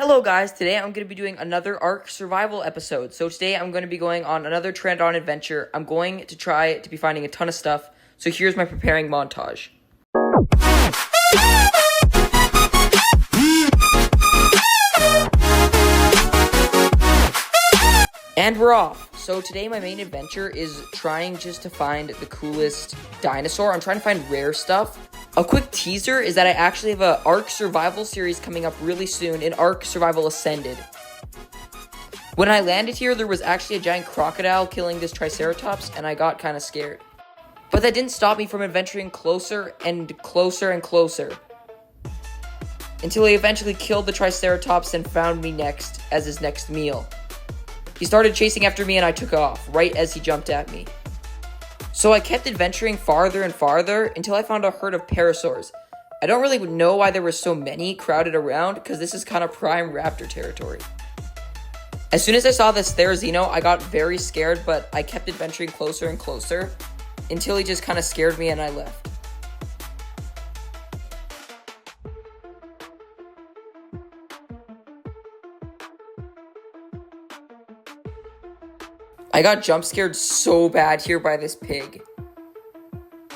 Hello guys, today I'm going to be doing another Ark survival episode. So today I'm going to be going on another Trend On adventure. I'm going to try to be finding a ton of stuff. So here's my preparing montage. And we're off. So today my main adventure is trying just to find the coolest dinosaur. I'm trying to find rare stuff. A quick teaser is that I actually have a Ark Survival series coming up really soon in Ark Survival Ascended. When I landed here, there was actually a giant crocodile killing this Triceratops, and I got kind of scared. But that didn't stop me from adventuring closer and closer and closer, until he eventually killed the Triceratops and found me next as his next meal. He started chasing after me and I took off, right as he jumped at me. So I kept adventuring farther and farther until I found a herd of parasaurs. I don't really know why there were so many crowded around, because this is kind of prime raptor territory. As soon as I saw this Therizino, I got very scared, but I kept adventuring closer and closer until he just kind of scared me and I left. I got jump scared so bad here by this pig.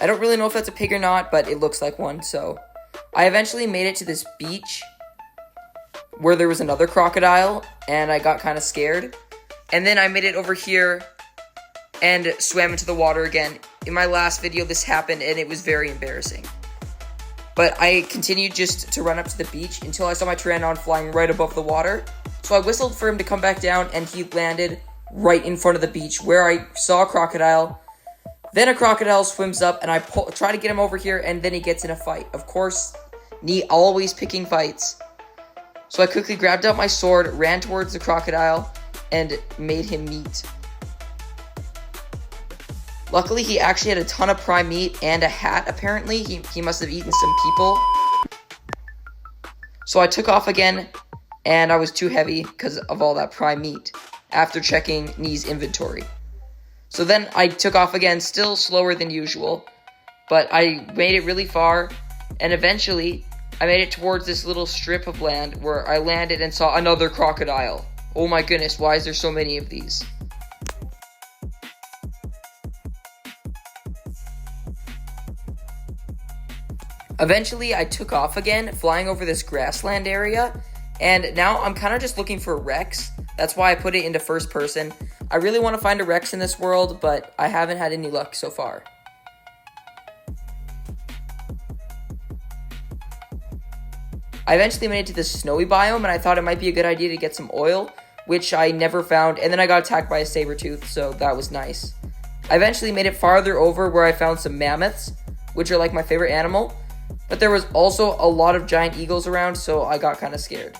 I don't really know if that's a pig or not, but it looks like one, so. I eventually made it to this beach where there was another crocodile, and I got kind of scared. And then I made it over here and swam into the water again. In my last video, this happened, and it was very embarrassing. But I continued just to run up to the beach until I saw my Pteranodon flying right above the water. So I whistled for him to come back down, and he landed right in front of the beach where I saw a crocodile. Then a crocodile swims up and I try to get him over here, and then he gets in a fight. Of course, Nee always picking fights. So I quickly grabbed out my sword, ran towards the crocodile, and made him meat. Luckily, he actually had a ton of prime meat and a hat, apparently. He must have eaten some people. So I took off again, and I was too heavy because of all that prime meat after checking Nee's inventory. So then I took off again, still slower than usual, but I made it really far, and eventually I made it towards this little strip of land where I landed and saw another crocodile. Oh my goodness, why is there so many of these? Eventually I took off again, flying over this grassland area, and now I'm kind of just looking for Rex. That's why I put it into first person. I really want to find a Rex in this world, but I haven't had any luck so far. I eventually made it to the snowy biome, and I thought it might be a good idea to get some oil, which I never found, and then I got attacked by a saber-tooth, so that was nice. I eventually made it farther over where I found some mammoths, which are like my favorite animal, but there was also a lot of giant eagles around, so I got kind of scared.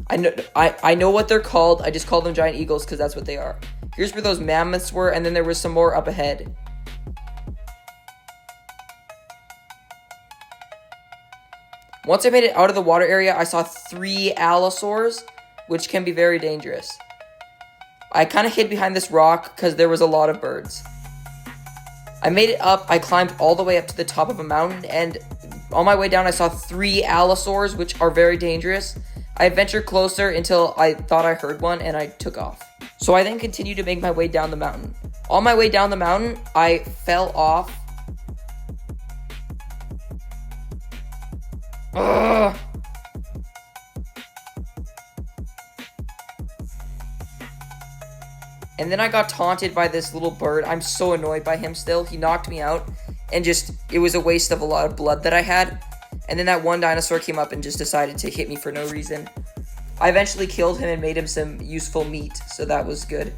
I know what they're called. I just call them giant eagles because that's what they are. Here's where those mammoths were, and then there was some more up ahead. Once I made it out of the water area, I saw 3 allosaurs, which can be very dangerous. I kind of hid behind this rock because there was a lot of birds. I made it up. I climbed all the way up to the top of a mountain, and on my way down, I saw 3 allosaurs, which are very dangerous. I ventured closer until I thought I heard one, and I took off. So I then continued to make my way down the mountain. On my way down the mountain, I fell off. Ugh. And then I got taunted by this little bird. I'm so annoyed by him still. He knocked me out, and it was a waste of a lot of blood that I had. And then that one dinosaur came up and just decided to hit me for no reason. I eventually killed him and made him some useful meat, so that was good.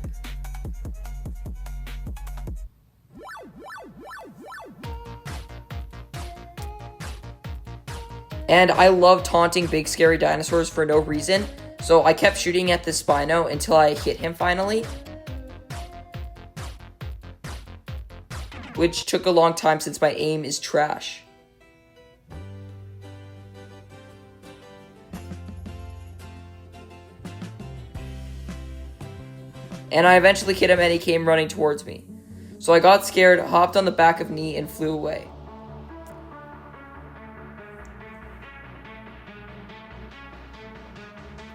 And I love taunting big scary dinosaurs for no reason, so I kept shooting at the Spino until I hit him finally, which took a long time since my aim is trash. And I eventually hit him and he came running towards me. So I got scared, hopped on the back of Nee, and flew away.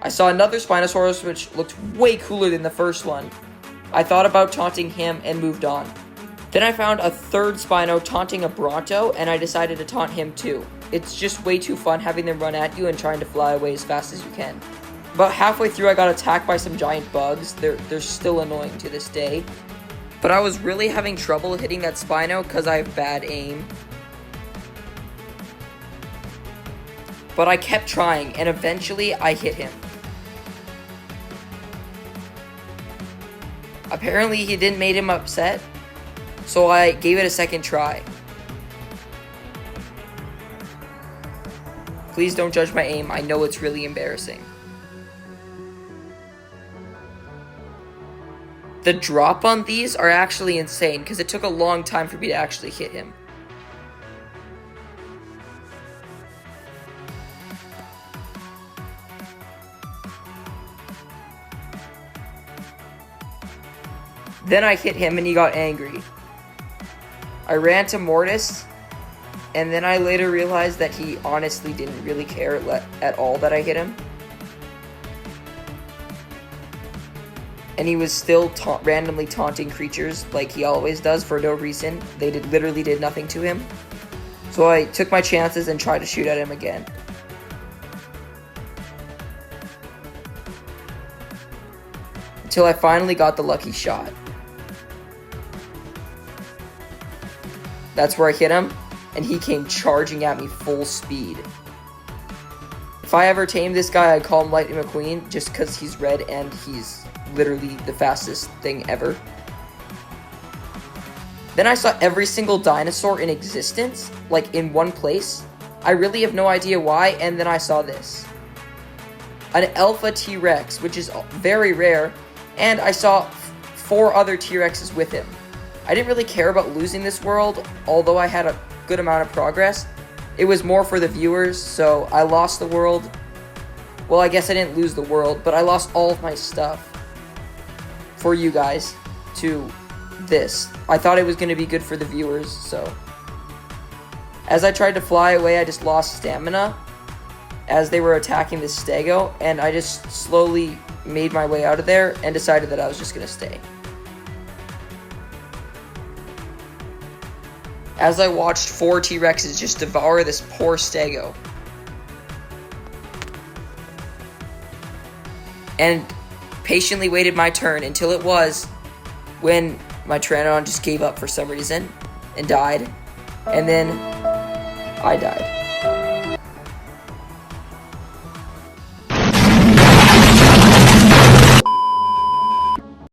I saw another Spinosaurus which looked way cooler than the first one. I thought about taunting him and moved on. Then I found a third Spino taunting a Bronto, and I decided to taunt him too. It's just way too fun having them run at you and trying to fly away as fast as you can. About halfway through, I got attacked by some giant bugs. They're still annoying to this day. But I was really having trouble hitting that Spino because I have bad aim. But I kept trying, and eventually I hit him. Apparently he didn't make him upset, so I gave it a second try. Please don't judge my aim, I know it's really embarrassing. The drop on these are actually insane, because it took a long time for me to actually hit him. Then I hit him and he got angry. I ran to Mortis, and then I later realized that he honestly didn't really care at all that I hit him. And he was still randomly taunting creatures like he always does for no reason. They literally did nothing to him. So I took my chances and tried to shoot at him again. Until I finally got the lucky shot. That's where I hit him, and he came charging at me full speed. If I ever tame this guy, I'd call him Lightning McQueen, just because he's red and he's literally the fastest thing ever. Then I saw every single dinosaur in existence, like in one place. I really have no idea why, and then I saw this. An Alpha T-Rex, which is very rare, and I saw 4 other T-Rexes with him. I didn't really care about losing this world, although I had a good amount of progress. It was more for the viewers, so I lost the world. Well, I guess I didn't lose the world, but I lost all of my stuff for you guys to this. I thought it was going to be good for the viewers, so. As I tried to fly away, I just lost stamina as they were attacking the Stego, and I just slowly made my way out of there and decided that I was just going to stay. As I watched 4 T-Rexes just devour this poor Stego. And patiently waited my turn until it was when my Pteranodon just gave up for some reason and died. And then I died.